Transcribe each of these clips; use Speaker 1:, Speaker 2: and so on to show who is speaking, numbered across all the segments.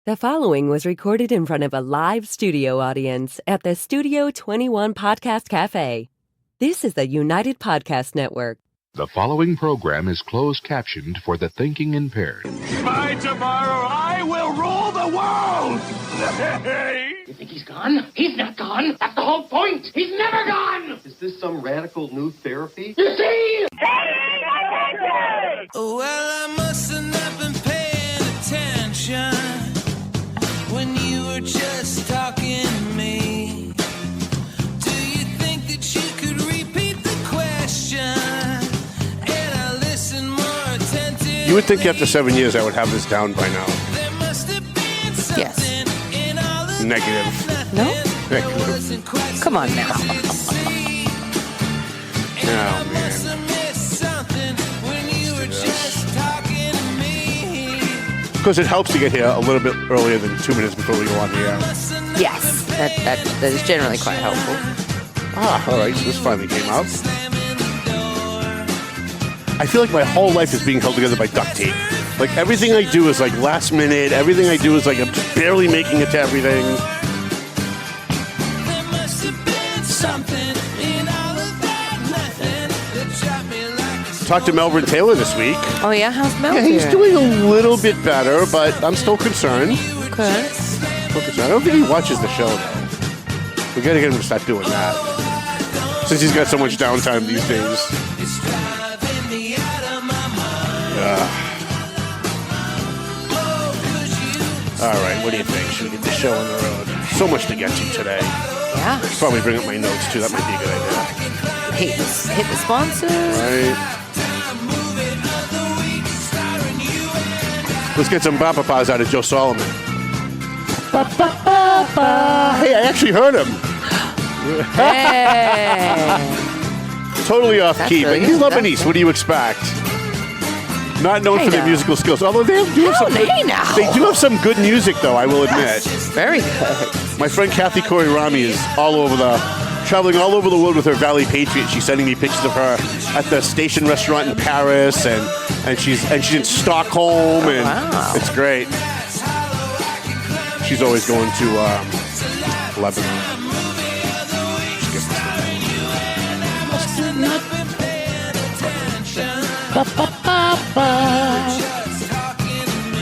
Speaker 1: The following was recorded in front of a live studio audience at the Studio 21 Podcast Cafe. This is the United Podcast Network.
Speaker 2: The following program is closed captioned for the thinking impaired.
Speaker 3: By tomorrow, I will rule the world!
Speaker 4: You think he's gone? He's not gone. That's the whole point. He's never gone!
Speaker 5: Is this some radical new therapy?
Speaker 4: You see?
Speaker 6: Well, I must have not been paying attention when you were just talking to me. Do you think that you could repeat the question? And I listen more attentively.
Speaker 7: You would think after 7 years I would have this down by now.
Speaker 6: There must have been something in all of
Speaker 7: Negative.
Speaker 6: that.
Speaker 8: No?
Speaker 6: Nothing wasn't quite
Speaker 8: Come on now.
Speaker 6: so easy. And I must have missed something when you were just talking to me.
Speaker 7: Because it helps to get here a little bit earlier than 2 minutes before we go on the air.
Speaker 8: Yes, that is generally quite helpful.
Speaker 7: All right, so this finally came out. I feel like my whole life is being held together by duct tape. Like everything I do is like last minute. Everything I do is like I'm just barely making it to everything.
Speaker 6: There must have been something in all of that nothing that dropped me like a
Speaker 7: Talked to Melvin Taylor this week.
Speaker 8: Oh yeah, how's Mel
Speaker 7: Yeah, he's doing a little bit better, but I'm still concerned.
Speaker 8: Okay.
Speaker 7: I don't think he watches the show though. We gotta get him to start doing that. Since he's got so much downtime these days.
Speaker 6: It's driving me out of my mind.
Speaker 7: All right, what do you think? Should we get the show on the road? So much to get to today.
Speaker 8: Yeah.
Speaker 7: Probably bring up my notes too. That might be a good idea.
Speaker 8: Hit the sponsor.
Speaker 7: Right. Let's get some ba-ba-pas out of Joe Solomon. Ba-ba-ba-ba. Hey, I actually heard him.
Speaker 8: Hey.
Speaker 7: Totally off
Speaker 8: That's
Speaker 7: key, but
Speaker 8: really
Speaker 7: he's
Speaker 8: good.
Speaker 7: Lebanese. What do you expect? Not known
Speaker 8: Hey
Speaker 7: for their
Speaker 8: now.
Speaker 7: musical skills. Although they do have some
Speaker 8: Hey now.
Speaker 7: they do have some good music, though, I will admit.
Speaker 8: Very good.
Speaker 7: My friend Kathy Corey Rami is traveling all over the world with her Valley Patriot. She's sending me pictures of her at the Station restaurant in Paris, and she's in Stockholm, and
Speaker 8: wow.
Speaker 7: it's great. She's always going to Lebanon.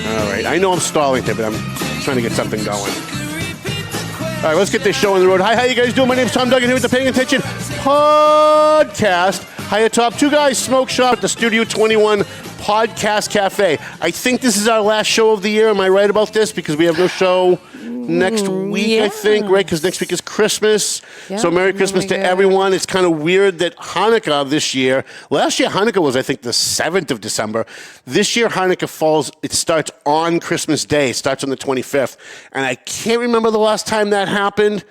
Speaker 7: All right, I know I'm stalling here, but I'm trying to get something going. All right, let's get this show on the road. Hi, how you guys doing? My name's Tom Duggan here with the Paying Attention Podcast. Hi atop Two Guys Smoke Shop at the Studio 21 Podcast Cafe. I think this is our last show of the year. Am I right about this? Because we have no show next week,
Speaker 8: yeah.
Speaker 7: I think, right? Because next week is Christmas.
Speaker 8: Yeah,
Speaker 7: So Merry Christmas to everyone. It's kind of weird that Hanukkah this year, last year Hanukkah was, I think, the 7th of December. This year Hanukkah it starts on Christmas Day. It starts on the 25th. And I can't remember the last time that happened.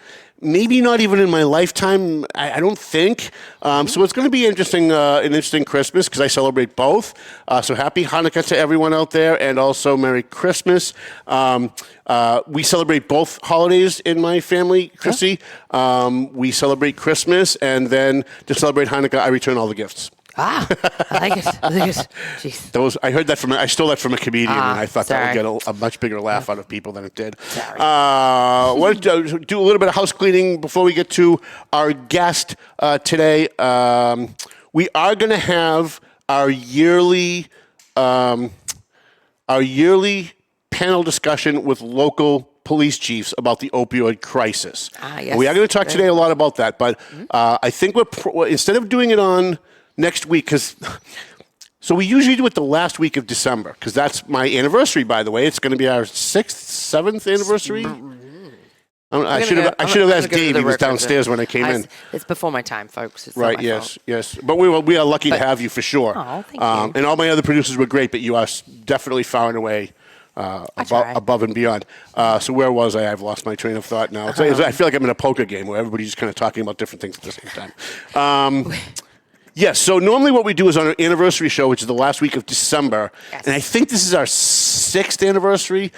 Speaker 7: Maybe not even in my lifetime, I don't think. So it's going to be an interesting Christmas because I celebrate both. So happy Hanukkah to everyone out there, and also Merry Christmas. We celebrate both holidays in my family, Chrissy. We celebrate Christmas, and then to celebrate Hanukkah, I return all the gifts.
Speaker 8: I like it. Jeez.
Speaker 7: I stole that from a comedian, and I thought that would get a much bigger laugh out of people than it did. Want to do a little bit of house cleaning before we get to our guest today. We are going to have our yearly panel discussion with local police chiefs about the opioid crisis.
Speaker 8: Yes.
Speaker 7: We are going to talk today a lot about that, but I think instead of doing it on next week, so we usually do it the last week of December, because that's my anniversary, by the way. It's going to be our 7th anniversary. I should have asked Dave. He was downstairs when I came in.
Speaker 8: It's before my time, folks. It's
Speaker 7: Right,
Speaker 8: not my fault.
Speaker 7: yes. But we are lucky to have you for sure.
Speaker 8: Oh, thank you.
Speaker 7: And all my other producers were great, but you are definitely far and away above and beyond. So where was I? I've lost my train of thought now. I feel like I'm in a poker game where everybody's just kind of talking about different things at the same time. Yes, so normally what we do is on our anniversary show, which is the last week of December, and I think this is our 6th anniversary,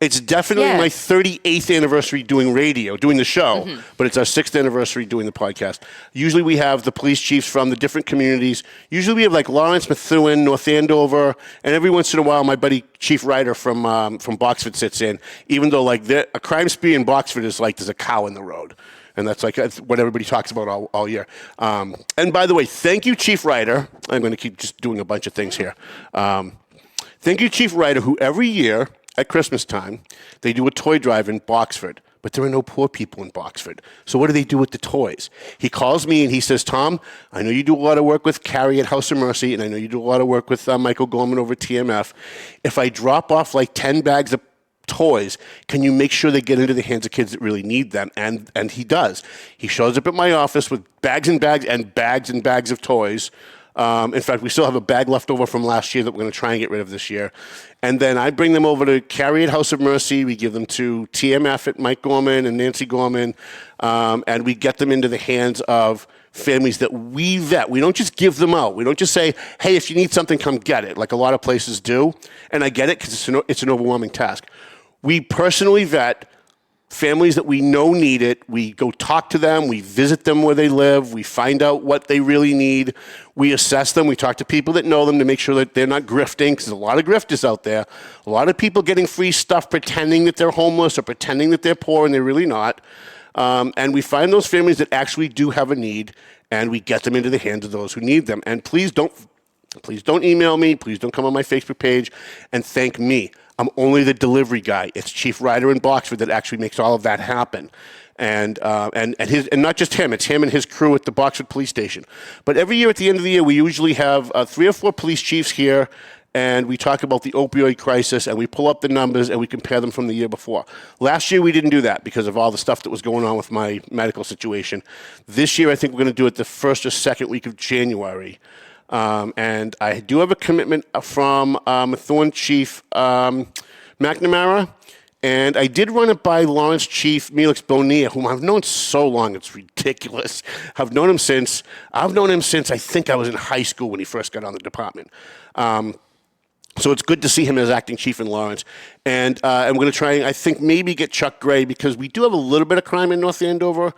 Speaker 7: It's definitely my 38th anniversary doing radio, doing the show, but it's our 6th anniversary doing the podcast. Usually we have the police chiefs from the different communities. Usually we have like Lawrence, Methuen, North Andover, and every once in a while my buddy Chief Ryder from Boxford sits in, even though like a crime spree in Boxford is like there's a cow in the road. And that's what everybody talks about all year. And by the way, thank you, Chief Ryder. I'm going to keep just doing a bunch of things here. Thank you, Chief Ryder, who every year at Christmas time, they do a toy drive in Boxford. But there are no poor people in Boxford. So what do they do with the toys? He calls me and he says, Tom, I know you do a lot of work with Carrie at House of Mercy, and I know you do a lot of work with Michael Gorman over at TMF. If I drop off like 10 bags of toys, can you make sure they get into the hands of kids that really need them? And he does. He shows up at my office with bags and bags and bags and bags of toys. In fact, we still have a bag left over from last year that we're going to try and get rid of this year. And then I bring them over to Carrie at House of Mercy. We give them to TMF at Mike Gorman and Nancy Gorman. And we get them into the hands of families that we vet. We don't just give them out. We don't just say, hey, if you need something, come get it, like a lot of places do. And I get it because it's an overwhelming task. We personally vet families that we know need it. We go talk to them. We visit them where they live. We find out what they really need. We assess them. We talk to people that know them to make sure that they're not grifting, because there's a lot of grifters out there. A lot of people getting free stuff pretending that they're homeless or pretending that they're poor, and they're really not. And we find those families that actually do have a need, and we get them into the hands of those who need them. And please don't email me. Please don't come on my Facebook page and thank me. I'm only the delivery guy. It's Chief Ryder in Boxford that actually makes all of that happen. And not just him, it's him and his crew at the Boxford Police Station. But every year at the end of the year, we usually have 3 or 4 police chiefs here, and we talk about the opioid crisis, and we pull up the numbers, and we compare them from the year before. Last year, we didn't do that because of all the stuff that was going on with my medical situation. This year, I think we're going to do it the first or second week of January. And I do have a commitment from Methuen Chief McNamara, and I did run it by Lawrence Chief Melix Bonilla, whom I've known so long, it's ridiculous. I've known him since I think I was in high school when he first got on the department. So it's good to see him as acting chief in Lawrence. And I'm going to try and, I think, maybe get Chuck Gray, because we do have a little bit of crime in North Andover.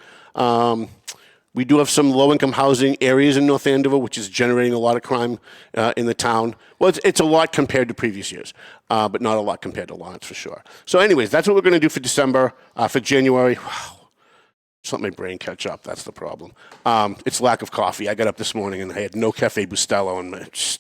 Speaker 7: We do have some low-income housing areas in North Andover, which is generating a lot of crime in the town. Well, it's a lot compared to previous years, but not a lot compared to Lawrence, for sure. So anyways, that's what we're going to do for December. For January, wow, just let my brain catch up. That's the problem. It's lack of coffee. I got up this morning, and I had no Cafe Bustelo, and it's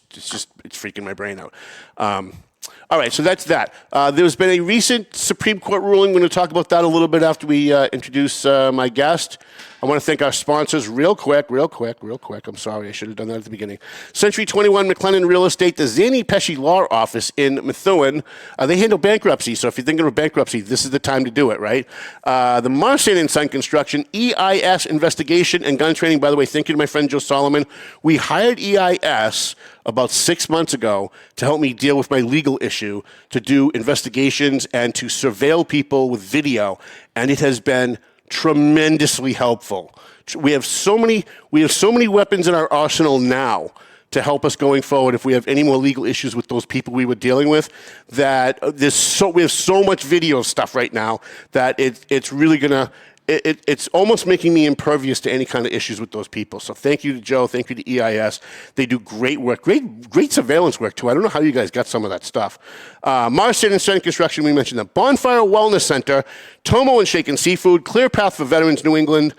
Speaker 7: freaking my brain out. All right, so that's that. There's been a recent Supreme Court ruling. We're going to talk about that a little bit after we introduce my guest. I want to thank our sponsors real quick. I'm sorry, I should have done that at the beginning. Century 21 McLennan Real Estate, the Zanny Pesci Law Office in Methuen. They handle bankruptcy, so if you're thinking of bankruptcy, this is the time to do it, right? The Marsan & Son Construction, EIS Investigation and Gun Training. By the way, thank you to my friend Joe Solomon. We hired EIS about 6 months ago to help me deal with my legal issue, to do investigations and to surveil people with video, and it has been tremendously helpful. We have so many weapons in our arsenal now to help us going forward if we have any more legal issues with those people we were dealing with, that we have so much video stuff right now that it's really gonna it's almost making me impervious to any kind of issues with those people. So thank you to Joe, thank you to EIS. They do great work, great surveillance work too. I don't know how you guys got some of that stuff. Marsan & Son Construction, we mentioned that. Bonfire Wellness Center, Tomo and Shaken Seafood, Clear Path for Veterans New England,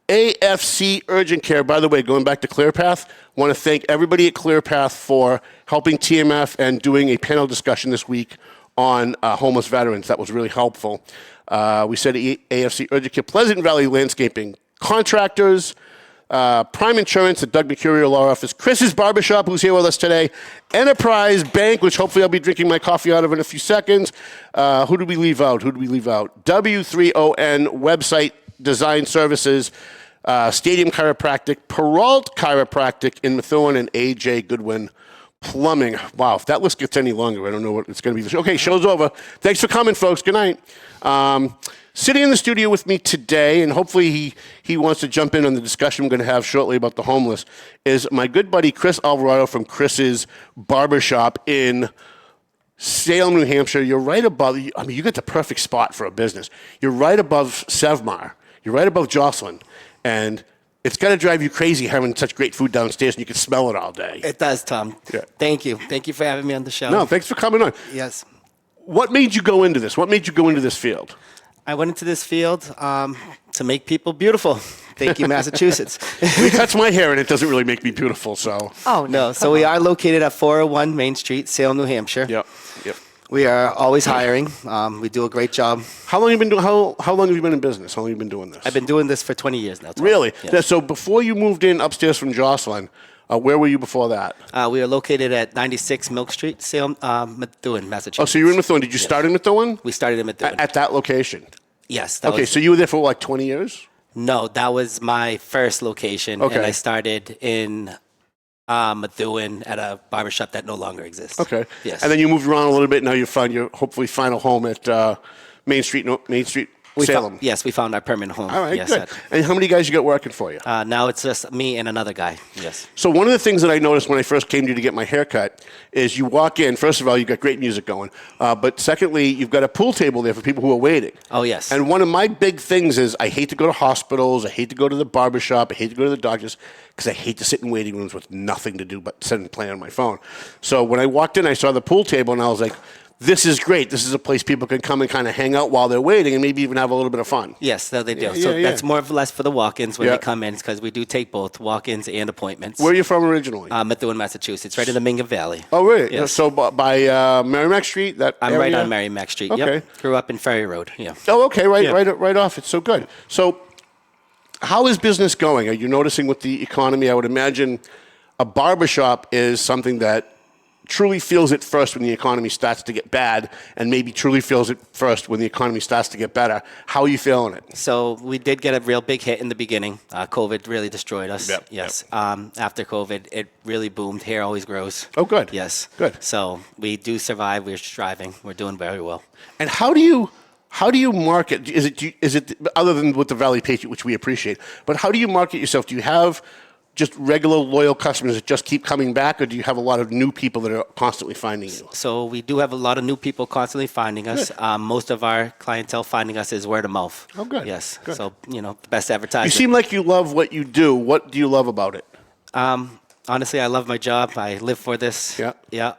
Speaker 7: AFC Urgent Care. By the way, going back to Clear Path, I want to thank everybody at Clear Path for helping TMF and doing a panel discussion this week on homeless veterans. That was really helpful. We said AFC Urgent Care, Pleasant Valley Landscaping, Contractors, Prime Insurance, the Doug Mercurio Law Office, Chris's Barbershop, who's here with us today, Enterprise Bank, which hopefully I'll be drinking my coffee out of in a few seconds. Who did we leave out? W3ON Website Design Services, Stadium Chiropractic, Peralt Chiropractic in Methuen, and AJ Goodwin Plumbing. Wow, if that list gets any longer, I don't know what it's going to be. Okay, show's over. Thanks for coming, folks. Good night. Sitting in the studio with me today, and hopefully he wants to jump in on the discussion we're going to have shortly about the homeless, is my good buddy Chris Alvarado from Chris's Barbershop in Salem, New Hampshire, you're right above, I mean, you get the perfect spot for a business. You're right above Sevmar. You're right above Jocelyn. And it's got to drive you crazy having such great food downstairs and you can smell it all day.
Speaker 9: It does, Tom.
Speaker 7: Yeah.
Speaker 9: Thank you. Thank you for having me on the show.
Speaker 7: No, thanks for coming on.
Speaker 9: Yes.
Speaker 7: What made you go into this? What made you go into this field?
Speaker 9: I went into this field to make people beautiful. Thank you, Massachusetts.
Speaker 7: He cuts my hair and it doesn't really make me beautiful, so.
Speaker 8: Oh,
Speaker 9: No, so we are located at 401 Main Street, Salem, New Hampshire.
Speaker 7: Yep.
Speaker 9: We are always hiring. We do a great job.
Speaker 7: How long have you been doing? How long have you been in business? How long have you been doing this?
Speaker 9: I've been doing this for 20 years now. Tom.
Speaker 7: Really?
Speaker 9: Yes.
Speaker 7: So before you moved in upstairs from Jocelyn, where were you before that?
Speaker 9: We are located at 96 Milk Street, Salem, Methuen, Massachusetts.
Speaker 7: Oh, so you were in Methuen. Did you start in Methuen?
Speaker 9: We started in Methuen.
Speaker 7: At that location?
Speaker 9: Yes.
Speaker 7: Okay, so you were there for like 20 years?
Speaker 9: No, that was my first location.
Speaker 7: Okay.
Speaker 9: And I started in Methuen at a barbershop that no longer exists.
Speaker 7: Okay.
Speaker 9: Yes.
Speaker 7: And then you moved around a little bit. Now you found your hopefully final home at Main Street, Salem.
Speaker 9: Yes, we found our permanent home.
Speaker 7: All right,
Speaker 9: yes,
Speaker 7: good. And how many guys you got working for you?
Speaker 9: Now it's just me and another guy. Yes.
Speaker 7: So one of the things that I noticed when I first came to you to get my hair cut is you walk in, first of all, you've got great music going. But secondly, you've got a pool table there for people who are waiting.
Speaker 9: Oh, yes.
Speaker 7: And one of my big things is I hate to go to hospitals. I hate to go to the barbershop. I hate to go to the doctors because I hate to sit in waiting rooms with nothing to do but sit and play on my phone. So when I walked in, I saw the pool table, and I was like, this is great. This is a place people can come and kind of hang out while they're waiting and maybe even have a little bit of fun.
Speaker 9: Yes, they do.
Speaker 7: Yeah,
Speaker 9: So
Speaker 7: yeah,
Speaker 9: that's
Speaker 7: yeah.
Speaker 9: more or less for the walk-ins when
Speaker 7: Yeah.
Speaker 9: they come in because we do take both walk-ins and appointments.
Speaker 7: Where are you from originally?
Speaker 9: Methuen, Massachusetts, right in the Merrimack Valley.
Speaker 7: Oh, really?
Speaker 9: Yes.
Speaker 7: So by Merrimack Street?
Speaker 9: I'm right
Speaker 7: area?
Speaker 9: on Merrimack Street.
Speaker 7: Okay.
Speaker 9: Yep. Grew up in Ferry Road. Yeah.
Speaker 7: Oh, okay, right,
Speaker 9: Yeah.
Speaker 7: right off. It's so good. So, how is business going? Are you noticing with the economy? I would imagine a barbershop is something that truly feels it first when the economy starts to get bad, and maybe truly feels it first when the economy starts to get better. How are you feeling it?
Speaker 9: So we did get a real big hit in the beginning. COVID really destroyed us.
Speaker 7: Yep,
Speaker 9: Yes. After COVID, it really boomed. Hair always grows.
Speaker 7: Oh, good.
Speaker 9: Yes.
Speaker 7: Good.
Speaker 9: So we do survive. We're striving. We're doing very well.
Speaker 7: And how do you market? Is it other than with the Valley Patriot, which we appreciate, but how do you market yourself? Do you have just regular loyal customers that just keep coming back, or do you have a lot of new people that are constantly finding you?
Speaker 9: So we do have a lot of new people constantly finding us. Most of our clientele finding us is word of mouth.
Speaker 7: Oh, good.
Speaker 9: Yes.
Speaker 7: Good.
Speaker 9: So, the best advertisement.
Speaker 7: You seem like you love what you do. What do you love about it?
Speaker 9: Honestly, I love my job. I live for this.
Speaker 7: Yeah.
Speaker 9: Yeah.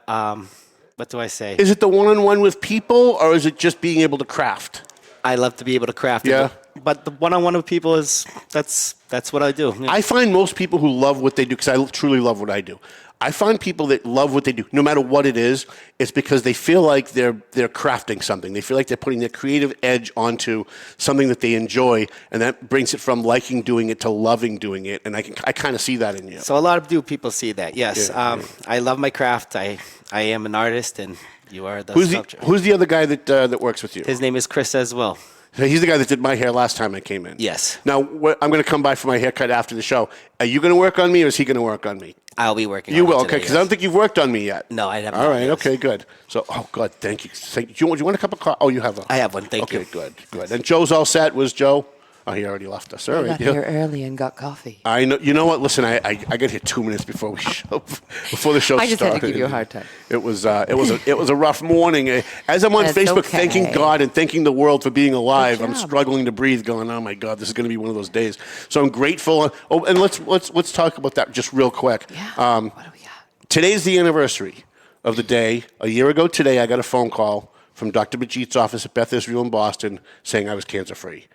Speaker 9: What do I say?
Speaker 7: Is it the one-on-one with people, or is it just being able to craft?
Speaker 9: I love to be able to craft
Speaker 7: Yeah.
Speaker 9: it. But the one-on-one with people that's what I do.
Speaker 7: I find most people who love what they do, because I truly love what I do. I find people that love what they do, no matter what it is, it's because they feel like they're crafting something. They feel like they're putting their creative edge onto something that they enjoy, and that brings it from liking doing it to loving doing it. And I kind of see that in you.
Speaker 9: So a lot of people see that. Yes.
Speaker 7: Yeah,
Speaker 9: I love my craft. I am an artist, and you are the sculptor.
Speaker 7: Who's the other guy that works with you?
Speaker 9: His name is Chris as well.
Speaker 7: So he's the guy that did my hair last time I came in.
Speaker 9: Yes.
Speaker 7: Now, I'm going to come by for my haircut after the show. Are you going to work on me, or is he going to work on me?
Speaker 9: I'll be working
Speaker 7: You
Speaker 9: on it
Speaker 7: will,
Speaker 9: today,
Speaker 7: okay, because I don't think you've worked on me yet.
Speaker 9: No, I haven't.
Speaker 7: All right,
Speaker 9: yes.
Speaker 7: okay, good. So, oh, God, thank you. Do you want a cup of coffee? Oh, you have one.
Speaker 9: I have one, thank you.
Speaker 7: Okay, good. And Joe's all set. Was Joe? Oh, he already left us. All
Speaker 8: I
Speaker 7: right.
Speaker 8: got here early and got coffee.
Speaker 7: I know. You know what? Listen, I got here 2 minutes before before the show started.
Speaker 8: I just had to give you a hard time.
Speaker 7: It was a rough morning. As I'm on
Speaker 8: That's
Speaker 7: Facebook,
Speaker 8: okay.
Speaker 7: thanking God and thanking the world for being alive,
Speaker 8: Good
Speaker 7: I'm
Speaker 8: job.
Speaker 7: struggling to breathe. Going, oh my God, this is going to be one of those days. So I'm grateful. Oh, and let's talk about that just real quick.
Speaker 8: Yeah. What do we got?
Speaker 7: Today's the anniversary of the day. A year ago today, I got a phone call from Dr. Majid's office at Beth Israel in Boston saying I was cancer-free.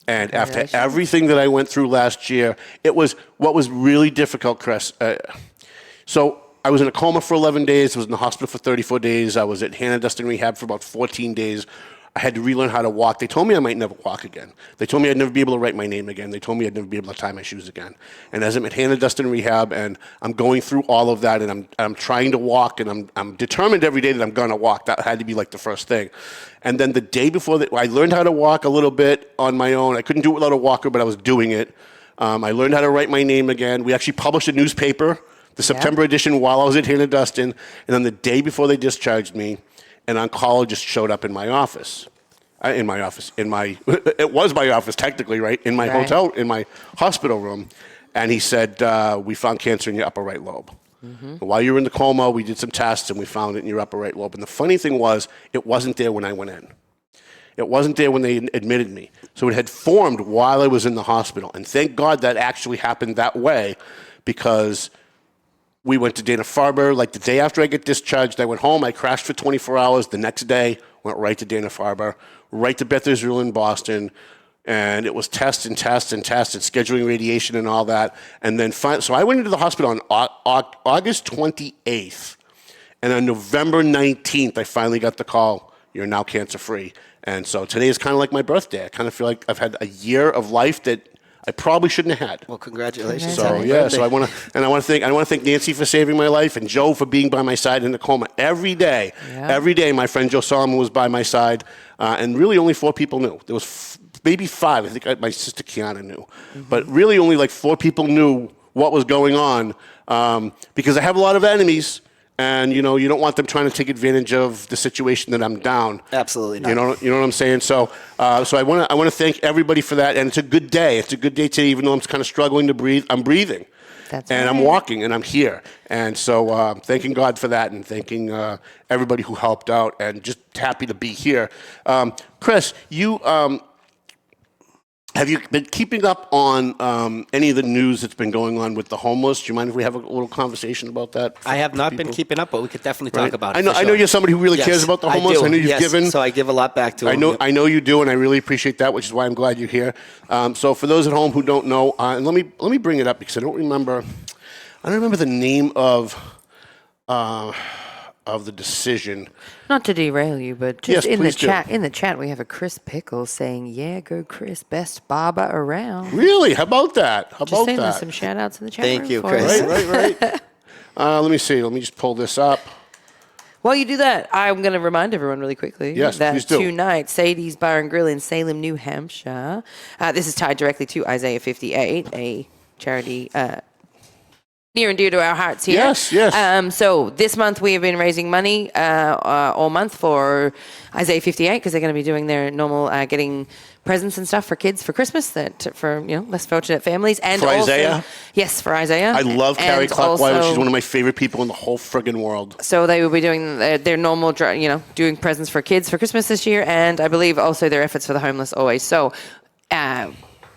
Speaker 7: And after
Speaker 8: Congratulations.
Speaker 7: everything that I went through last year, it was what was really difficult, Chris. So I was in a coma for 11 days. I was in the hospital for 34 days. I was at Hannah Dustin Rehab for about 14 days. I had to relearn how to walk. They told me I might never walk again. They told me I'd never be able to write my name again. They told me I'd never be able to tie my shoes again. And as I'm at Hannah Dustin Rehab, and I'm going through all of that, and I'm trying to walk, and I'm determined every day that I'm going to walk. That had to be like the first thing. And then the day before that, I learned how to walk a little bit on my own. I couldn't do it without a walker, but I was doing it. I learned how to write my name again. We actually published a newspaper, the September edition, while I was at Hannah Dustin. And then the day before they discharged me, an oncologist showed up in my office. It was my office technically, right? In my hotel, in my hospital room. And he said, we found cancer in your upper right lobe. And while you were in the coma, we did some tests and we found it in your upper right lobe. And the funny thing was, it wasn't there when I went in. It wasn't there when they admitted me. So it had formed while I was in the hospital. And thank God that actually happened that way, because we went to Dana-Farber. Like the day after I get discharged, I went home. I crashed for 24 hours. The next day, went right to Dana-Farber, right to Beth Israel in Boston. And it was tests and scheduling radiation and all that. And then, so I went into the hospital on August 28th. And on November 19th, I finally got the call, you're now cancer-free. And so today is kind of like my birthday. I kind of feel like I've had a year of life that I probably shouldn't have had.
Speaker 9: Well, congratulations.
Speaker 7: So yeah, so I want to thank Nancy for saving my life and Joe for being by my side in the coma every day. Yeah. Every day, my friend Joe Salem was by my side, and really only 4 people knew. There was maybe 5. I think my sister Kiana knew, but really only like 4 people knew what was going on, because I have a lot of enemies. And, you don't want them trying to take advantage of the situation that I'm down.
Speaker 9: Absolutely not.
Speaker 7: You know what I'm saying? So I want to thank everybody for that. And it's a good day. It's a good day today, even though I'm kind of struggling to breathe. I'm breathing.
Speaker 8: That's
Speaker 7: and
Speaker 8: right.
Speaker 7: I'm walking, and I'm here. And so thanking God for that, and thanking everybody who helped out, and just happy to be here. Chris, you... have you been keeping up on any of the news that's been going on with the homeless? Do you mind if we have a little conversation about that?
Speaker 9: I have not been keeping up, but we could definitely talk about it.
Speaker 7: I know you're somebody who really cares about the homeless. I know you've given.
Speaker 9: So I give a lot back to them.
Speaker 7: I know you do, and I really appreciate that, which is why I'm glad you're here. So for those at home who don't know, and let me bring it up because I don't remember the name of the decision.
Speaker 8: Not to derail you, but just
Speaker 7: yes,
Speaker 8: in the chat we have a Chris Pickle saying, "Yeah, go Chris, best barber around."
Speaker 7: Really? How about that?
Speaker 8: Just saying, there's some shout outs in the chat.
Speaker 9: Thank you,
Speaker 8: for
Speaker 9: Chris.
Speaker 7: Right. Let me see. Let me just pull this up.
Speaker 8: While you do that, I'm going to remind everyone really quickly
Speaker 7: yes,
Speaker 8: that
Speaker 7: please do.
Speaker 8: tonight, Sadie's Bar and Grill in Salem, New Hampshire. This is tied directly to Isaiah 58, a charity near and dear to our hearts here.
Speaker 7: Yes.
Speaker 8: So this month we have been raising money all month for Isaiah 58 because they're going to be doing their normal getting presents and stuff for kids for Christmas for less fortunate families. And
Speaker 7: for
Speaker 8: also,
Speaker 7: Isaiah?
Speaker 8: Yes, for Isaiah.
Speaker 7: I love Carrie Clockwise. She's one of my favorite people in the whole friggin' world.
Speaker 8: So they will be doing their normal, doing presents for kids for Christmas this year, and I believe also their efforts for the homeless always. So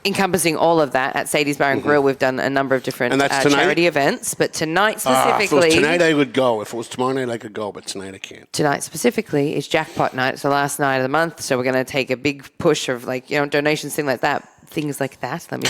Speaker 8: encompassing all of that at Sadie's Bar and Grill, we've done a number of different charity events, but tonight specifically...
Speaker 7: if it was tonight, I would go. If it was tomorrow night, I could go, but tonight I can't.
Speaker 8: Tonight specifically is jackpot night. It's the last night of the month, so we're going to take a big push of donations, things like that. Can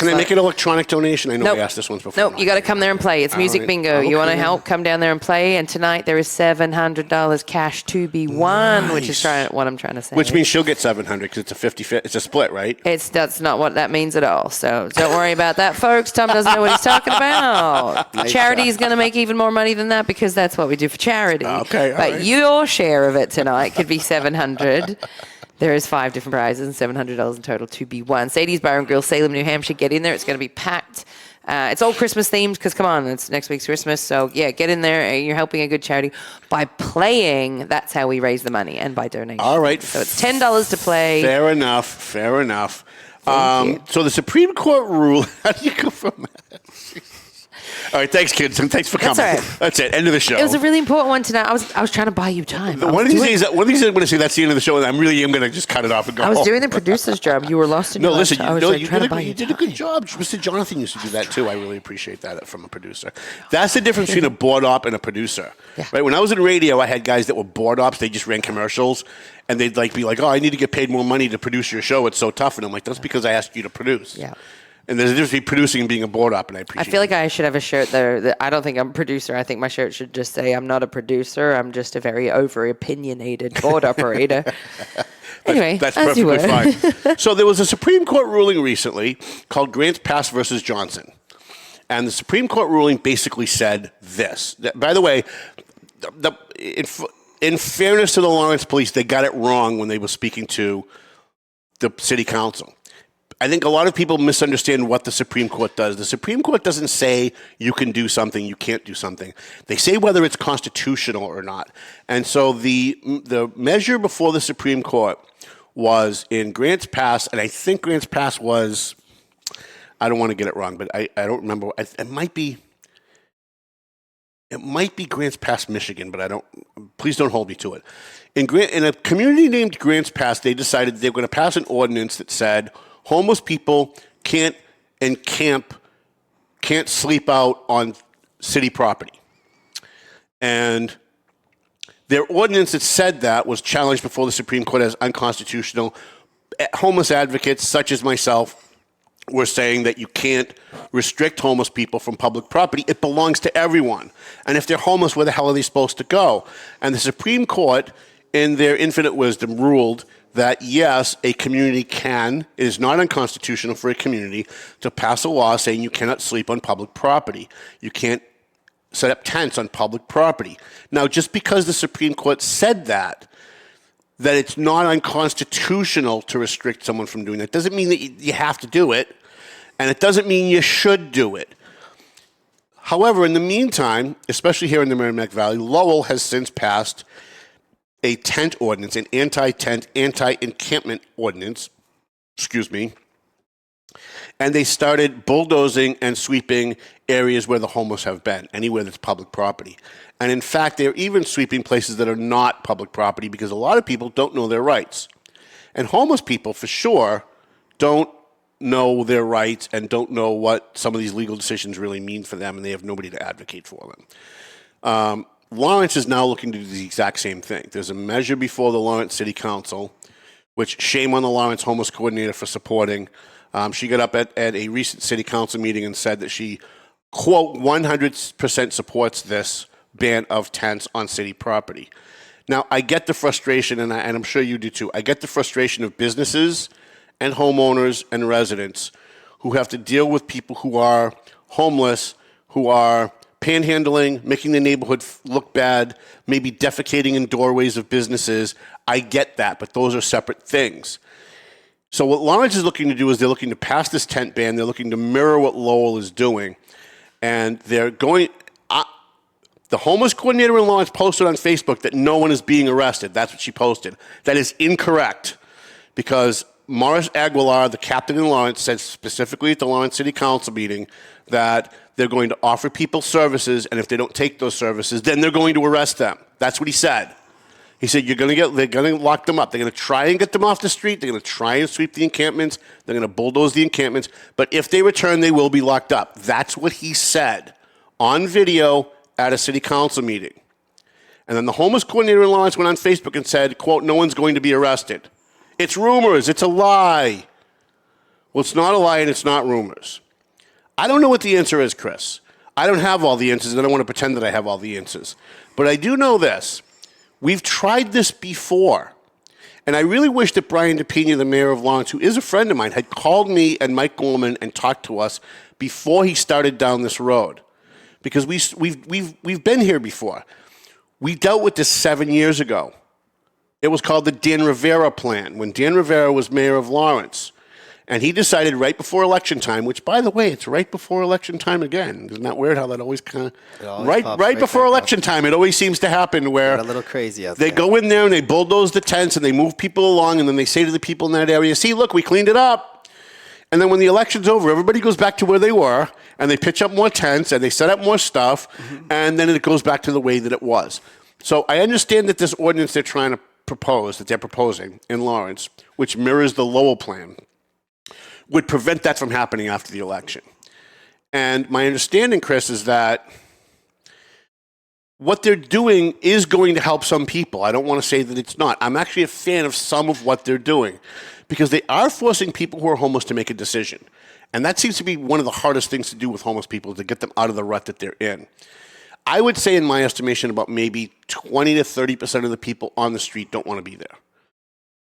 Speaker 7: I make an electronic donation? I know
Speaker 8: nope.
Speaker 7: I asked this once before.
Speaker 8: Nope, you got to come there and play. It's music bingo.
Speaker 7: Okay.
Speaker 8: You want to help? Come down there and play. And tonight there is $700 cash to be won, which is what I'm trying to say.
Speaker 7: Which means she'll get 700 because it's a 50. It's a split, right?
Speaker 8: That's not what that means at all. So don't worry about that, folks. Tom doesn't know what he's talking about. Charity is going to make even more money than that because that's what we do for charity.
Speaker 7: Okay,
Speaker 8: but
Speaker 7: right.
Speaker 8: Your share of it tonight could be $700. There is 5 different prizes and $700 in total to be won. Sadie's Bar and Grill, Salem, New Hampshire. Get in there. It's going to be packed. It's all Christmas themed because, come on, it's next week's Christmas. So, yeah, get in there. You're helping a good charity. By playing, that's how we raise the money, and by donation.
Speaker 7: All right.
Speaker 8: So it's $10 to play.
Speaker 7: Fair enough. So the Supreme Court rule, how do you go from that? All right, thanks, kids, and thanks for coming.
Speaker 8: That's all right.
Speaker 7: That's it. End of the show.
Speaker 8: It was a really important one tonight. I was trying to buy you time.
Speaker 7: One of these days, I'm going to say that's the end of the show, and I really am going to just cut it off and go.
Speaker 8: I was doing the producer's job. You were lost in your life.
Speaker 7: You did a good job. Mr. Jonathan used to do that too. I really appreciate that from a producer. That's the difference between a board op and a producer.
Speaker 8: Yeah.
Speaker 7: Right? When I was in radio, I had guys that were board ops. They just ran commercials, and they'd be like, "Oh, I need to get paid more money to produce your show. It's so tough." And I'm like, "That's because I asked you to produce."
Speaker 8: Yeah.
Speaker 7: And there's a difference between producing and being a board op, and I appreciate it.
Speaker 8: I feel like I should have a shirt there. That I don't think I'm a producer. I think my shirt should just say, I'm not a producer. I'm just a very over-opinionated board operator. Anyway,
Speaker 7: that's
Speaker 8: as you
Speaker 7: perfectly
Speaker 8: were.
Speaker 7: fine. So there was a Supreme Court ruling recently called Grants Pass versus Johnson. And the Supreme Court ruling basically said this. By the way, in fairness to the Lawrence police, they got it wrong when they were speaking to the city council. I think a lot of people misunderstand what the Supreme Court does. The Supreme Court doesn't say you can do something, you can't do something. They say whether it's constitutional or not. And so the measure before the Supreme Court was in Grants Pass, and I think Grants Pass was, I don't want to get it wrong, but I don't remember. It might be it might be Grants Pass, Michigan, but please don't hold me to it. In a community named Grants Pass, they decided they were going to pass an ordinance that said homeless people can't sleep out on city property. And their ordinance that said that was challenged before the Supreme Court as unconstitutional. Homeless advocates, such as myself, were saying that you can't restrict homeless people from public property. It belongs to everyone. And if they're homeless, where the hell are they supposed to go? And the Supreme Court, in their infinite wisdom, ruled that, yes, a community it is not unconstitutional for a community to pass a law saying you cannot sleep on public property. You can't set up tents on public property. Now, just because the Supreme Court said that it's not unconstitutional to restrict someone from doing that doesn't mean that you have to do it, and it doesn't mean you should do it. However, in the meantime, especially here in the Merrimack Valley, Lowell has since passed a tent ordinance, an anti-tent, anti-encampment ordinance, and they started bulldozing and sweeping areas where the homeless have been, anywhere that's public property. And in fact, they're even sweeping places that are not public property because a lot of people don't know their rights. And homeless people, for sure, don't know their rights and don't know what some of these legal decisions really mean for them, and they have nobody to advocate for them. Lawrence is now looking to do the exact same thing. There's a measure before the Lawrence City Council, which shame on the Lawrence Homeless Coordinator for supporting. She got up at a recent city council meeting and said that she, quote, 100% supports this ban of tents on city property. Now, I get the frustration, and I'm sure you do too. I get the frustration of businesses and homeowners and residents who have to deal with people who are homeless, who are panhandling, making the neighborhood look bad, maybe defecating in doorways of businesses. I get that, but those are separate things. So what Lawrence is looking to do is they're looking to pass this tent ban. They're looking to mirror what Lowell is doing. And they're going... the homeless coordinator in Lawrence posted on Facebook that no one is being arrested. That's what she posted. That is incorrect because Morris Aguilar, the captain in Lawrence, said specifically at the Lawrence City Council meeting that they're going to offer people services, and if they don't take those services, then they're going to arrest them. That's what he said. He said they're going to lock them up. They're going to try and get them off the street. They're going to try and sweep the encampments. They're going to bulldoze the encampments. But if they return, they will be locked up. That's what he said on video at a city council meeting. And then the homeless coordinator in Lawrence went on Facebook and said, quote, no one's going to be arrested. It's rumors. It's a lie. Well, it's not a lie and it's not rumors. I don't know what the answer is, Chris. I don't have all the answers, and I don't want to pretend that I have all the answers. But I do know this. We've tried this before. And I really wish that Brian DePina, the mayor of Lawrence, who is a friend of mine, had called me and Mike Gorman and talked to us before he started down this road. Because we've been here before. We dealt with this 7 years ago. It was called the Dan Rivera Plan, when Dan Rivera was mayor of Lawrence. And he decided right before election time, which, by the way, it's right before election time again. Isn't that weird how that always kind of... Right before election time, it always seems to happen where...
Speaker 9: Get a little crazy out there.
Speaker 7: They go in there and they bulldoze the tents and they move people along, and then they say to the people in that area, see, look, we cleaned it up. And then when the election's over, everybody goes back to where they were, and they pitch up more tents, and they set up more stuff, and then it goes back to the way that it was. So I understand that this ordinance they're proposing in Lawrence, which mirrors the Lowell plan, would prevent that from happening after the election. And my understanding, Chris, is that what they're doing is going to help some people. I don't want to say that it's not. I'm actually a fan of some of what they're doing because they are forcing people who are homeless to make a decision. And that seems to be one of the hardest things to do with homeless people, to get them out of the rut that they're in. I would say, in my estimation, about maybe 20 to 30% of the people on the street don't want to be there.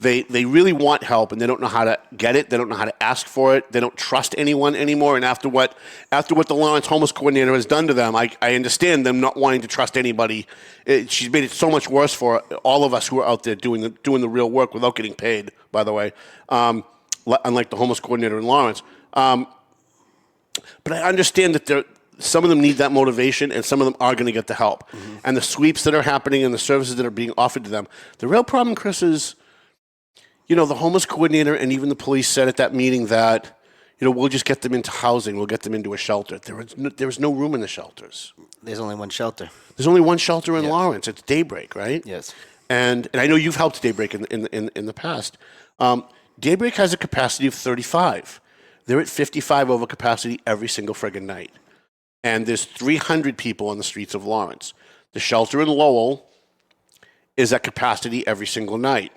Speaker 7: They really want help, and they don't know how to get it. They don't know how to ask for it. They don't trust anyone anymore. And after what the Lawrence Homeless Coordinator has done to them, I understand them not wanting to trust anybody. She's made it so much worse for all of us who are out there doing the real work without getting paid, by the way, unlike the Homeless Coordinator in Lawrence. But I understand that some of them need that motivation, and some of them are going to get the help. Mm-hmm. And the sweeps that are happening and the services that are being offered to them. The real problem, Chris, is, the homeless coordinator and even the police said at that meeting that, we'll just get them into housing. We'll get them into a shelter. There is no room in the shelters.
Speaker 9: There's only one shelter.
Speaker 7: There's only one shelter in Lawrence. It's Daybreak, right?
Speaker 9: Yes.
Speaker 7: And I know you've helped Daybreak in the past. Daybreak has a capacity of 35. They're at 55 over capacity every single friggin' night. And there's 300 people on the streets of Lawrence. The shelter in Lowell is at capacity every single night.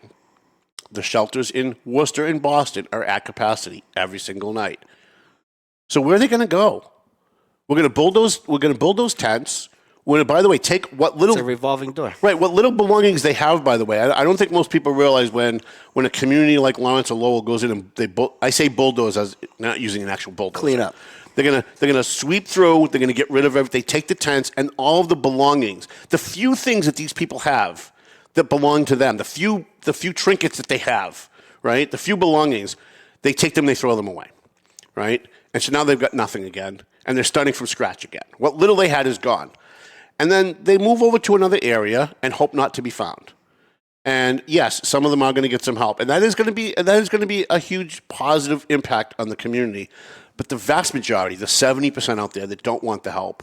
Speaker 7: The shelters in Worcester and Boston are at capacity every single night. So where are they going to go? We're going to build those tents. We're going to, by the way, take what little...
Speaker 9: It's a revolving door.
Speaker 7: Right, what little belongings they have, by the way. I don't think most people realize when a community like Lawrence or Lowell goes in and I say bulldoze as not using an actual bulldozer.
Speaker 9: Clean up.
Speaker 7: They're gonna sweep through. They're gonna get rid of everything. They take the tents and all of the belongings, the few things that these people have that belong to them, the few trinkets that they have, right? The few belongings, they take them, they throw them away, right? And so now they've got nothing again, and they're starting from scratch again. What little they had is gone, and then they move over to another area and hope not to be found. And yes, some of them are going to get some help, and that is going to be a huge positive impact on the community. But the vast majority, the 70% out there that don't want the help,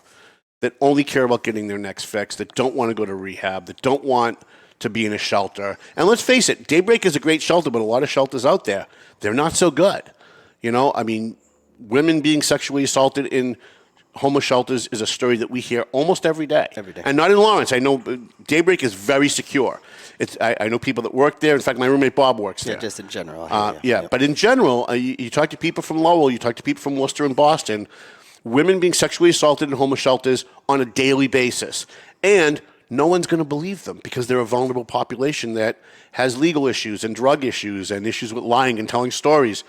Speaker 7: that only care about getting their next fix, that don't want to go to rehab, that don't want to be in a shelter. And let's face it, Daybreak is a great shelter, but a lot of shelters out there, they're not so good. I mean, women being sexually assaulted in homeless shelters is a story that we hear almost every day.
Speaker 9: Every day.
Speaker 7: And not in Lawrence. I know Daybreak is very secure. I know people that work there. In fact, my roommate Bob works there.
Speaker 9: Yeah, just in general.
Speaker 7: But in general, you talk to people from Lowell, you talk to people from Worcester and Boston, women being sexually assaulted in homeless shelters on a daily basis. And no one's going to believe them because they're a vulnerable population that has legal issues and drug issues and issues with lying and telling stories.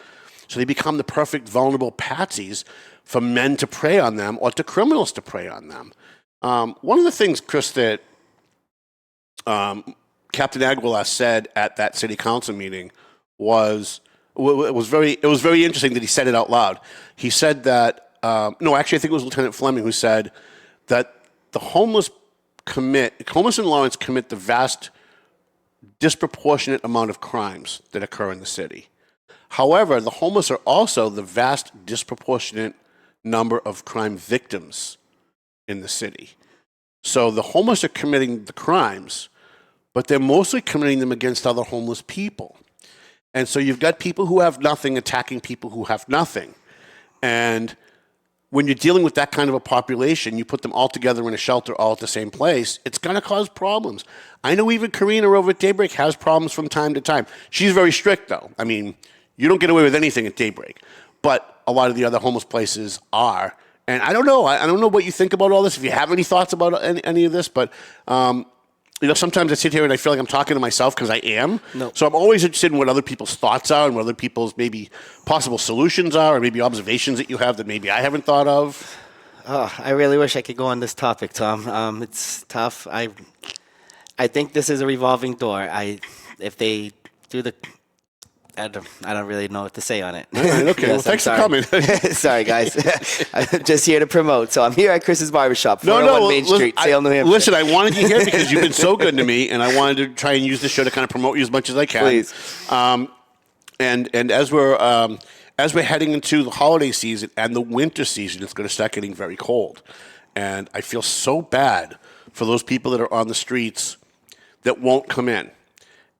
Speaker 7: So they become the perfect vulnerable patsies for men to prey on them or to criminals to prey on them. One of the things, Chris, that Captain Aguilar said at that city council meeting was very interesting that he said it out loud. He said that actually I think it was Lieutenant Fleming who said that the homeless in Lawrence commit the vast disproportionate amount of crimes that occur in the city. However, the homeless are also the vast disproportionate number of crime victims in the city. So the homeless are committing the crimes, but they're mostly committing them against other homeless people. And so you've got people who have nothing attacking people who have nothing. And when you're dealing with that kind of a population, you put them all together in a shelter all at the same place, it's going to cause problems. I know even Karina over at Daybreak has problems from time to time. She's very strict, though. I mean, you don't get away with anything at Daybreak. But a lot of the other homeless places are. And I don't know. I don't know what you think about all this, if you have any thoughts about any of this, but... sometimes I sit here and I feel like I'm talking to myself because I am.
Speaker 9: No.
Speaker 7: So I'm always interested in what other people's thoughts are and what other people's maybe possible solutions are or maybe observations that you have that maybe I haven't thought of.
Speaker 9: Oh, I really wish I could go on this topic, Tom. It's tough. I think this is a revolving door. If they do the... I don't really know what to say on it.
Speaker 7: All right, okay,
Speaker 9: Yes,
Speaker 7: well, thanks for
Speaker 9: I'm
Speaker 7: coming.
Speaker 9: Sorry, guys. I'm just here to promote. So I'm here at Chris's Barbershop, 401 Main Street, Salem, New Hampshire.
Speaker 7: Listen, I wanted you here because you've been so good to me, and I wanted to try and use the show to kind of promote you as much as I can.
Speaker 9: Please.
Speaker 7: And as we're heading into the holiday season and the winter season, it's going to start getting very cold. And I feel so bad for those people that are on the streets that won't come in.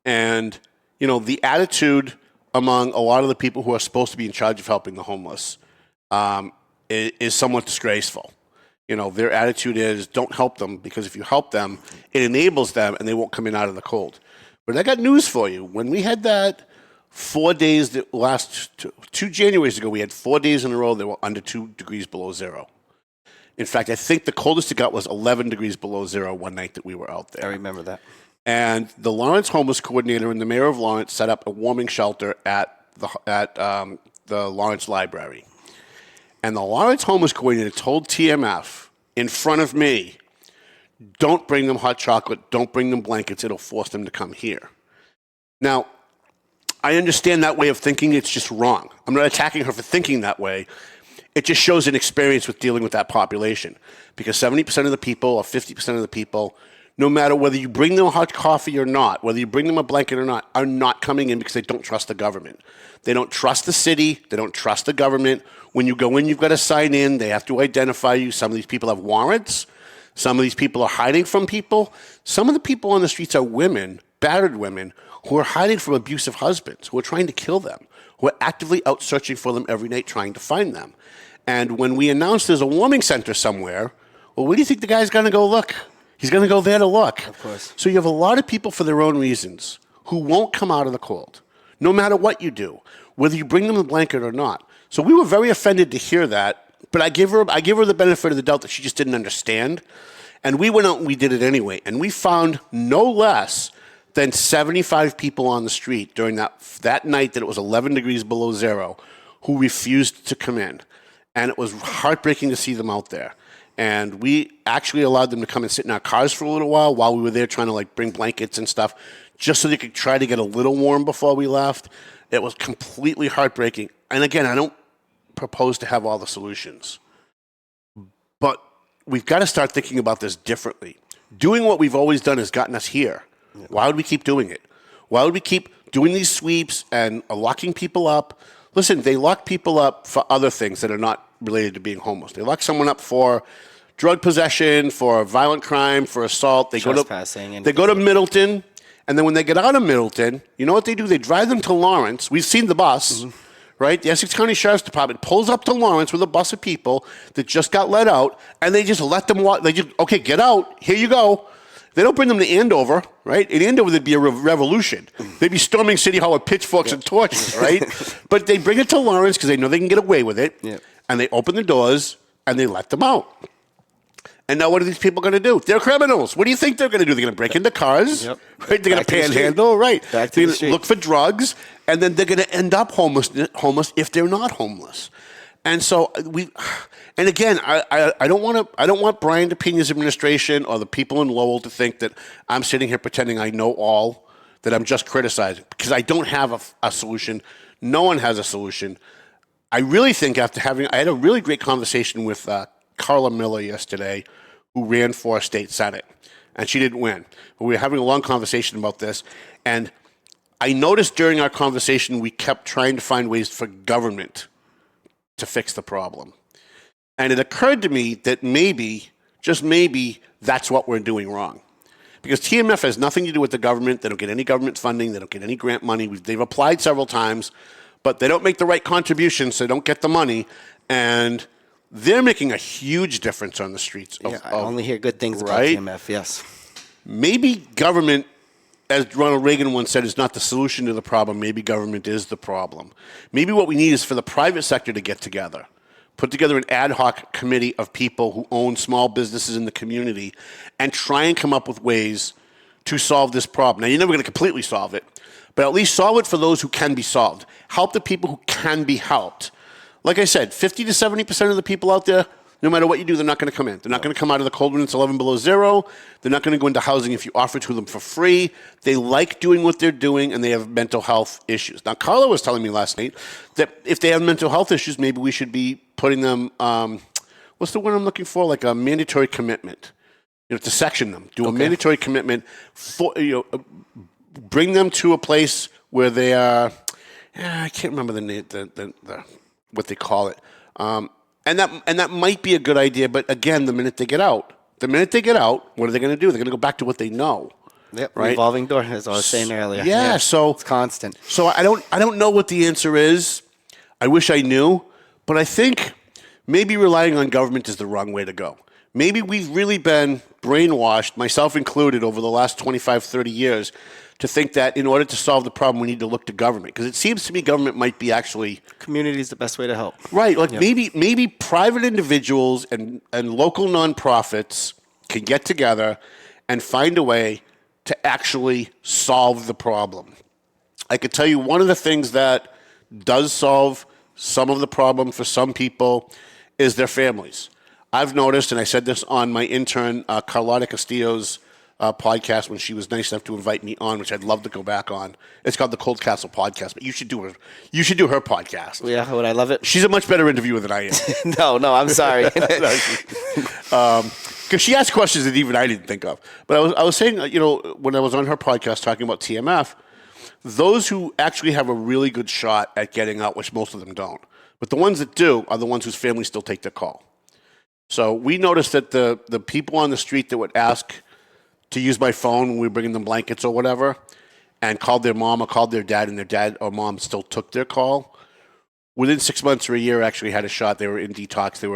Speaker 7: And, the attitude among a lot of the people who are supposed to be in charge of helping the homeless is somewhat disgraceful. Their attitude is don't help them because if you help them, it enables them and they won't come in out of the cold. But I got news for you. When we had that 4 days, that last 2 Januaries ago, we had 4 days in a row that were under 2 degrees below zero. In fact, I think the coldest it got was 11 degrees below zero one night that we were out there.
Speaker 9: I remember that.
Speaker 7: And the Lawrence Homeless Coordinator and the Mayor of Lawrence set up a warming shelter at the Lawrence Library. And the Lawrence Homeless Coordinator told TMF in front of me, don't bring them hot chocolate, don't bring them blankets, it'll force them to come here. Now, I understand that way of thinking, it's just wrong. I'm not attacking her for thinking that way. It just shows an experience with dealing with that population. Because 70% of the people or 50% of the people no matter whether you bring them a hot coffee or not, whether you bring them a blanket or not, are not coming in because they don't trust the government. They don't trust the city. They don't trust the government. When you go in, you've got to sign in. They have to identify you. Some of these people have warrants. Some of these people are hiding from people. Some of the people on the streets are women, battered women, who are hiding from abusive husbands, who are trying to kill them, who are actively out searching for them every night trying to find them. And when we announce there's a warming center somewhere, well, where do you think the guy's going to go look? He's going to go there to look.
Speaker 9: Of course.
Speaker 7: So you have a lot of people for their own reasons who won't come out of the cold, no matter what you do, whether you bring them a blanket or not. So we were very offended to hear that, but I give her the benefit of the doubt that she just didn't understand. And we went out and we did it anyway. And we found no less than 75 people on the street during that night that it was 11 degrees below zero who refused to come in. And it was heartbreaking to see them out there. And we actually allowed them to come and sit in our cars for a little while we were there trying to bring blankets and stuff, just so they could try to get a little warm before we left. It was completely heartbreaking. And again, I don't propose to have all the solutions, but we've got to start thinking about this differently. Doing what we've always done has gotten us here. Yeah. Why would we keep doing it? Why would we keep doing these sweeps and locking people up? Listen, they lock people up for other things that are not related to being homeless. They lock someone up for drug possession, for violent crime, for assault. They go to Middleton, and then when they get out of Middleton, you know what they do? They drive them to Lawrence. We've seen the bus, right? The Essex County Sheriff's Department pulls up to Lawrence with a bus of people that just got let out, and they just let them walk. They just, okay, get out. Here you go. They don't bring them to Andover, right? In Andover, there'd be a revolution. They'd be storming City Hall with pitchforks and torches, right? But they bring it to Lawrence because they know they can get away with it, and they open the doors, and they let them out. And now what are these people going to do? They're criminals. What do you think they're going to do? They're going to break into cars, right? They're going to panhandle, right? They're going to look for drugs, and then they're going to end up homeless if they're not homeless. And so and again, I don't want Brian DePina's administration or the people in Lowell to think that I'm sitting here pretending I know all, that I'm just criticizing, because I don't have a solution. No one has a solution. I really think I had a really great conversation with Carla Miller yesterday, who ran for state senate, and she didn't win. But we were having a long conversation about this, and I noticed during our conversation we kept trying to find ways for government to fix the problem. And it occurred to me that maybe, just maybe, that's what we're doing wrong. Because TMF has nothing to do with the government. They don't get any government funding. They don't get any grant money. They've applied several times, but they don't make the right contributions, so they don't get the money. And they're making a huge difference on the streets.
Speaker 9: I only hear good things about TMF, yes.
Speaker 7: Maybe government, as Ronald Reagan once said, is not the solution to the problem. Maybe government is the problem. Maybe what we need is for the private sector to get together, put together an ad hoc committee of people who own small businesses in the community and try and come up with ways to solve this problem. Now, you're never going to completely solve it, but at least solve it for those who can be solved. Help the people who can be helped. Like I said, 50 to 70% of the people out there, no matter what you do, they're not going to come in. They're not going to come out of the cold when it's 11 below zero. They're not going to go into housing if you offer to them for free. They like doing what they're doing, and they have mental health issues. Now, Carla was telling me last night that if they have mental health issues, maybe we should be putting them, what's the word I'm looking for? Like a mandatory commitment. To section them. Do a mandatory commitment. Bring them to a place where they are, I can't remember the name, what they call it. And that might be a good idea, but again, the minute they get out, what are they going to do? They're going to go back to what they know.
Speaker 9: Yep,
Speaker 7: right?
Speaker 9: Revolving door, as I was saying earlier.
Speaker 7: Yeah, so
Speaker 9: it's constant.
Speaker 7: So I don't know what the answer is. I wish I knew, but I think maybe relying on government is the wrong way to go. Maybe we've really been brainwashed, myself included, over the last 25, 30 years, to think that in order to solve the problem, we need to look to government. Because it seems to me government might be actually...
Speaker 9: Community is the best way to help.
Speaker 7: Right. Maybe private individuals and local nonprofits can get together and find a way to actually solve the problem. I could tell you one of the things that does solve some of the problem for some people is their families. I've noticed, and I said this on my intern, Carlotta Castillo's podcast when she was nice enough to invite me on, which I'd love to go back on. It's called the Cold Castle Podcast, but you should do her podcast.
Speaker 9: Yeah, would I love it?
Speaker 7: She's a much better interviewer than I am.
Speaker 9: No, I'm sorry.
Speaker 7: Because she asked questions that even I didn't think of. But I was saying, when I was on her podcast talking about TMF, those who actually have a really good shot at getting out, which most of them don't, but the ones that do are the ones whose families still take their call. So we noticed that the people on the street that would ask to use my phone when we were bringing them blankets or whatever, and called their mom or called their dad, and their dad or mom still took their call, within 6 months or a year actually had a shot. They were in detox. They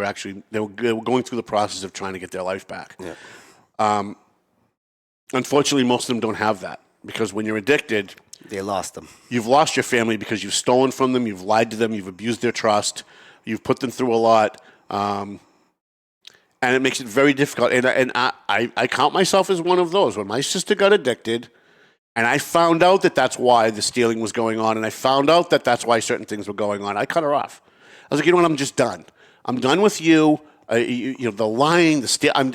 Speaker 7: were going through the process of trying to get their life back. Yeah. Unfortunately, most of them don't have that, because when you're addicted,
Speaker 9: they lost them.
Speaker 7: You've lost your family because you've stolen from them, you've lied to them, you've abused their trust, you've put them through a lot, and it makes it very difficult. And I count myself as one of those. When my sister got addicted, and I found out that that's why the stealing was going on, and I found out that that's why certain things were going on, I cut her off. I was like, you know what? I'm just done. I'm done with you. The lying, the steal. I'm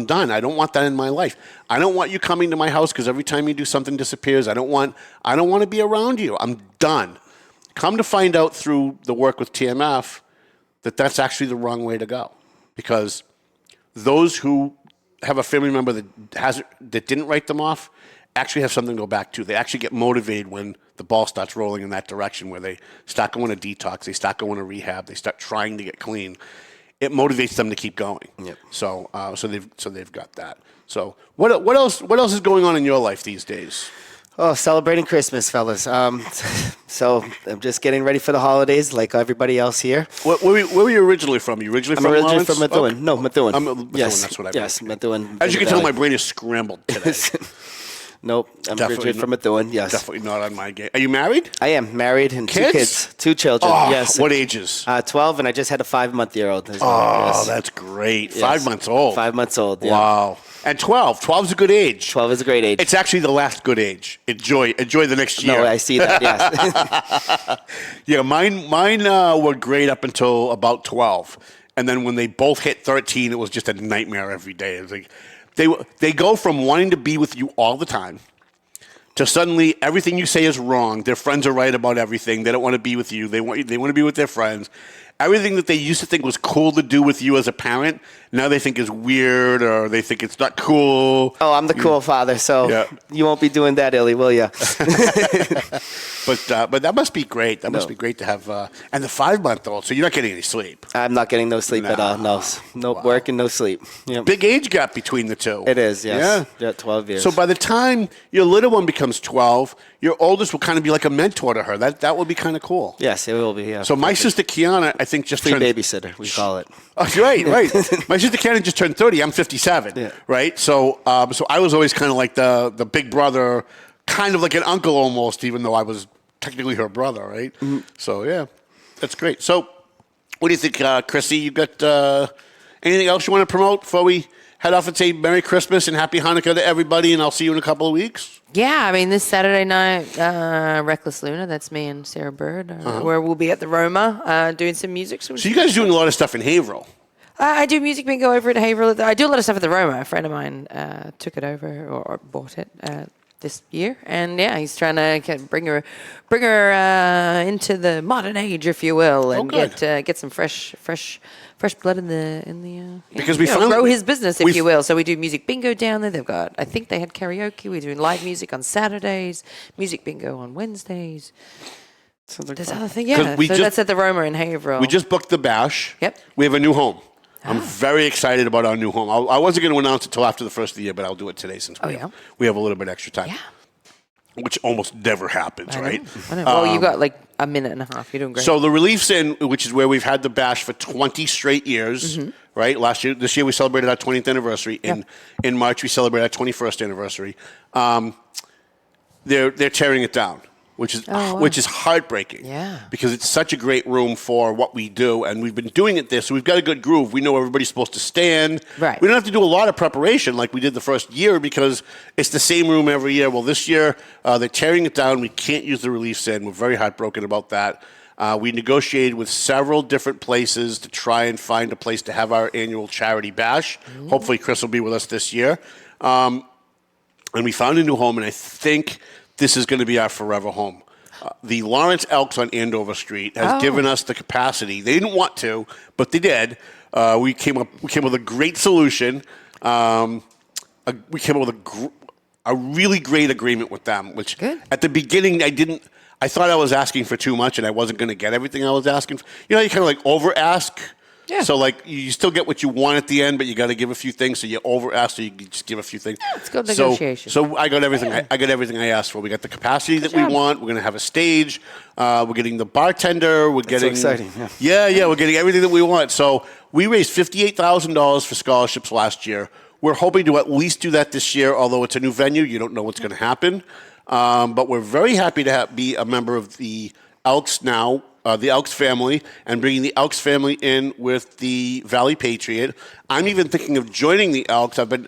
Speaker 7: done. I don't want that in my life. I don't want you coming to my house because every time you do something disappears. I don't want to be around you. I'm done. Come to find out through the work with TMF that that's actually the wrong way to go, because those who have a family member that didn't write them off actually have something to go back to. They actually get motivated when the ball starts rolling in that direction, where they start going to detox, they start going to rehab, they start trying to get clean. It motivates them to keep going. Yep. So they've got that. So what else is going on in your life these days?
Speaker 9: Oh, celebrating Christmas, fellas. So I'm just getting ready for the holidays, like everybody else here.
Speaker 7: Where were you originally from? You originally from Lawrence?
Speaker 9: From Methuen. Okay. No, Methuen.
Speaker 7: Methuen,
Speaker 9: yes,
Speaker 7: that's what I meant.
Speaker 9: Yes, Methuen.
Speaker 7: As you can tell, my brain is scrambled today.
Speaker 9: Nope, I'm originally from Methuen, yes.
Speaker 7: Definitely not on my game. Are you married?
Speaker 9: I am married and
Speaker 7: kids?
Speaker 9: 2 kids, 2 children,
Speaker 7: oh,
Speaker 9: yes.
Speaker 7: What ages?
Speaker 9: 12, and I just had a 5-month-old.
Speaker 7: Oh, yes. That's great. Yes. 5 months old.
Speaker 9: 5 months old, yeah.
Speaker 7: Wow. And 12. 12 is a good age.
Speaker 9: 12 is a great age.
Speaker 7: It's actually the last good age. Enjoy the next year.
Speaker 9: No, I see that, yes.
Speaker 7: Yeah, mine were great up until about 12. And then when they both hit 13, it was just a nightmare every day. It was like they go from wanting to be with you all the time to suddenly everything you say is wrong. Their friends are right about everything. They don't want to be with you. They want to be with their friends. Everything that they used to think was cool to do with you as a parent, now they think is weird, or they think it's not cool.
Speaker 9: Oh, I'm the cool father, so you won't be doing that, Illy, will you?
Speaker 7: But that must be great. That must be great to have. And the 5-month-old, so you're not getting any sleep.
Speaker 9: I'm not getting no sleep at all. No work and no sleep. Yep.
Speaker 7: Big age gap between the two.
Speaker 9: It is, yes. Yeah, 12 years.
Speaker 7: So by the time your little one becomes 12, your oldest will kind of be like a mentor to her. That will be kind of cool.
Speaker 9: Yes, it will be. Yeah.
Speaker 7: So my sister Kiana, I think just
Speaker 9: free
Speaker 7: turned
Speaker 9: babysitter. We call it.
Speaker 7: Oh, right. My sister Kiana just turned 30. I'm 57. Yeah. Right. So I was always kind of like the big brother, kind of like an uncle almost, even though I was technically her brother. Right. Mm-hmm. So yeah, that's great. So what do you think, Chrissy? You got anything else you want to promote before we head off and say Merry Christmas and Happy Hanukkah to everybody, and I'll see you in a couple of weeks?
Speaker 8: Yeah, I mean, this Saturday night, Reckless Luna, that's me and Sarah Bird, where we'll be at the Roma doing some music.
Speaker 7: So you guys are doing a lot of stuff in Haverhill.
Speaker 8: I do music bingo over at Haverhill. I do a lot of stuff at the Roma. A friend of mine took it over or bought it this year, and yeah, he's trying to bring her into the modern age, if you will, and get some fresh blood in the
Speaker 7: because we
Speaker 8: grow his business, if you will. So we do music bingo down there. I think they had karaoke. We're doing live music on Saturdays, music bingo on Wednesdays. So there's other things, yeah. So that's at the Roma in Haverhill.
Speaker 7: We just booked the bash.
Speaker 8: Yep.
Speaker 7: We have a new home. I'm very excited about our new home. I wasn't going to announce it until after the first of the year, but I'll do it today since we have a little bit extra time. Yeah. Which almost never happens, right?
Speaker 8: I know. Well, you got like a minute and a half. You're doing great.
Speaker 7: So the Relief's Inn, which is where we've had the bash for 20 straight years, right? This year we celebrated our 20th anniversary. In March we celebrated our 21st anniversary. They're tearing it down, which is heartbreaking.
Speaker 8: Yeah.
Speaker 7: Because it's such a great room for what we do, and we've been doing it there, so we've got a good groove. We know everybody's supposed to stand.
Speaker 8: Right.
Speaker 7: We don't have to do a lot of preparation like we did the first year because it's the same room every year. Well, this year they're tearing it down. We can't use the Relief's Inn. We're very heartbroken about that. We negotiated with several different places to try and find a place to have our annual charity bash. Hopefully Chris will be with us this year. And we found a new home, and I think this is going to be our forever home. The Lawrence Elks on Andover Street has given us the capacity. They didn't want to, but they did. We came up with a great solution We came up with a really great agreement with them, which at the beginning I thought I was asking for too much and I wasn't going to get everything I was asking for. You know, you kind of like over ask. Yeah. So like you still get what you want at the end, but you got to give a few things. So you over ask, so you just give a few things.
Speaker 8: Yeah, it's good negotiation.
Speaker 7: So I got everything. I got everything I asked for. We got the capacity that we want. We're going to have a stage. We're getting the bartender. We're getting
Speaker 9: so exciting.
Speaker 7: Yeah. We're getting everything that we want. So we raised $58,000 for scholarships last year. We're hoping to at least do that this year. Although it's a new venue, you don't know what's going to happen. But we're very happy to be a member of the Elks now. The Elks family, and bringing the Elks family in with the Valley Patriot. I'm even thinking of joining the Elks. I've been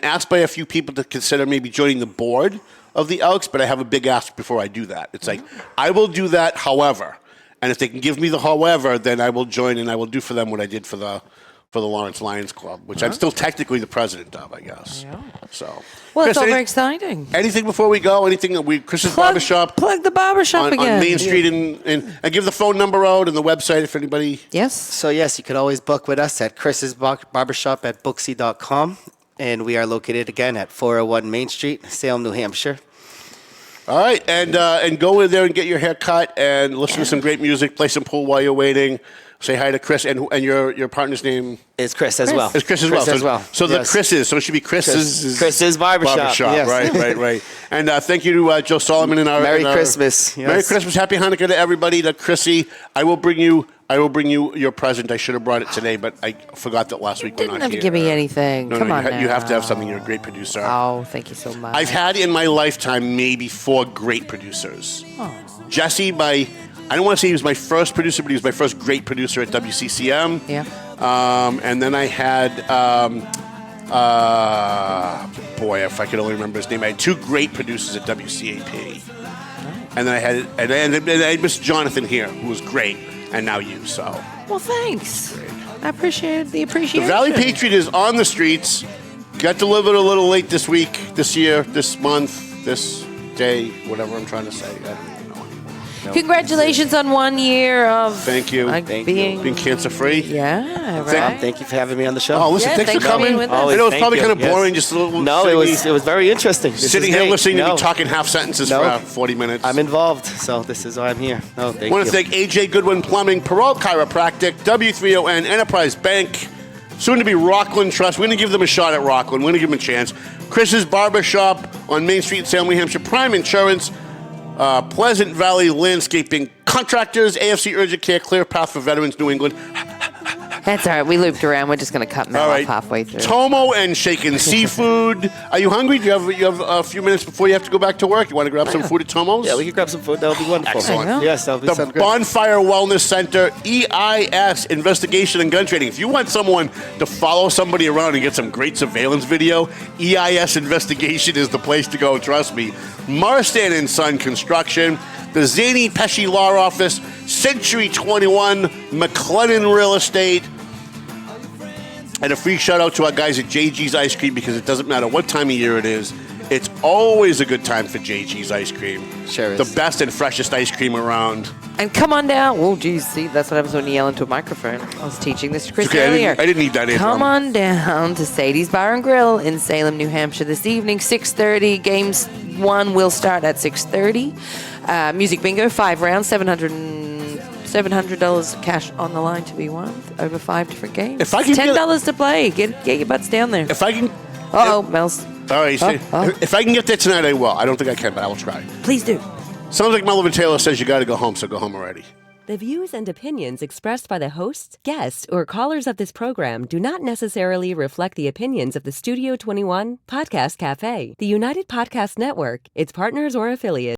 Speaker 7: asked by a few people to consider maybe joining the board of the Elks, but I have a big ask before I do that. It's like, I will do that, however, and if they can give me the however, then I will join and I will do for them what I did for the Lawrence Lions Club, which I'm still technically the president of, I guess. Yeah. So,
Speaker 8: well,
Speaker 7: Chris,
Speaker 8: it's all very exciting.
Speaker 7: Anything before we go? Anything that Chris's Barbershop?
Speaker 8: Plug the barbershop again.
Speaker 7: On Main Street and give the phone number out and the website if anybody.
Speaker 8: Yes.
Speaker 9: So, yes, you could always book with us at Chris's Barbershop at Booksy.com. And we are located again at 401 Main Street, Salem, New Hampshire.
Speaker 7: All right. And go in there and get your hair cut and listen to some great music, play some pool while you're waiting. Say hi to Chris, and your partner's name
Speaker 9: is Chris as well.
Speaker 7: It's Chris as well. So the Chris's. So it should be Chris's
Speaker 9: Barbershop.
Speaker 7: Yes. Right. And thank you to Joe Solomon and our
Speaker 9: Merry Christmas. Yes.
Speaker 7: Merry Christmas, Happy Hanukkah to everybody. To Chrissy, I will bring you your present. I should have brought it today, but I forgot that last week.
Speaker 8: Didn't have to give me anything.
Speaker 7: No,
Speaker 8: Come on,
Speaker 7: you have to have something. You're a great producer.
Speaker 8: Oh, thank you so much.
Speaker 7: I've had in my lifetime maybe 4 great producers. Jesse, I don't want to say he was my first producer, but he was my first great producer at WCCM.
Speaker 8: Yeah.
Speaker 7: And then I had, if I could only remember his name, I had 2 great producers at WCAP. And then I had Mr. Jonathan here, who was great, and now you. So.
Speaker 8: Well, thanks.
Speaker 7: Great.
Speaker 8: I appreciate the appreciation.
Speaker 7: The Valley Patriot is on the streets. Got delivered a little late this week, this year, this month, this day, whatever I'm trying to say. I don't even know anymore.
Speaker 8: Congratulations on 1 year of
Speaker 7: being cancer-free.
Speaker 8: Yeah, right.
Speaker 9: Thank you for having me on the show.
Speaker 7: Oh, listen, thanks for coming. I know it's probably kind of boring, just a little.
Speaker 9: No, it was very interesting.
Speaker 7: Sitting here listening to me talking half sentences for 40 minutes.
Speaker 9: I'm involved, so this is why I'm here. No, thank you.
Speaker 7: I want to thank AJ Goodwin Plumbing, Perot Chiropractic, W3ON Enterprise Bank, soon to be Rockland Trust. We're going to give them a shot at Rockland. We're going to give them a chance. Chris's Barbershop on Main Street in Salem, New Hampshire. Prime Insurance. Pleasant Valley Landscaping Contractors, AFC Urgent Care, Clear Path for Veterans, New England.
Speaker 8: That's all right. We looped around. We're just going to cut Mel off halfway through.
Speaker 7: Tomo and Shaken Seafood. Are you hungry? Do you have a few minutes before you have to go back to work? You want to grab some food at Tomo's?
Speaker 9: Yeah, we can grab some food. That'll be wonderful.
Speaker 7: Excellent.
Speaker 9: Yes, that'll be
Speaker 7: The Bonfire Wellness Center, EIS, Investigation and Gun Training. If you want someone to follow somebody around and get some great surveillance video, EIS Investigation is the place to go, trust me. Marston and Son Construction, the Zany Pesci Law Office, Century 21, McLennan Real Estate, and a free shout out to our guys at JG's Ice Cream, because it doesn't matter what time of year it is, it's always a good time for JG's Ice Cream.
Speaker 9: Sure is.
Speaker 7: The best and freshest ice cream around.
Speaker 8: And come on down. Oh, geez, see, that's what happens when you yell into a microphone. I was teaching this to Chris earlier.
Speaker 7: I didn't need that in.
Speaker 8: Come on down to Sadie's Bar and Grill in Salem, New Hampshire this evening, 6:30. Games 1 will start at 6:30. Music bingo, 5 rounds, $700 cash on the line to be won over 5 different games.
Speaker 7: If I can
Speaker 8: $10 to play. Get your butts down there.
Speaker 7: If I can.
Speaker 8: Mel's.
Speaker 7: All right. If I can get there tonight, I will. I don't think I can, but I will try.
Speaker 8: Please do.
Speaker 7: Sounds like Melvin Taylor says you got to go home, so go home already.
Speaker 1: The views and opinions expressed by the hosts, guests, or callers of this program do not necessarily reflect the opinions of the Studio 21 Podcast Cafe, the United Podcast Network, its partners, or affiliates.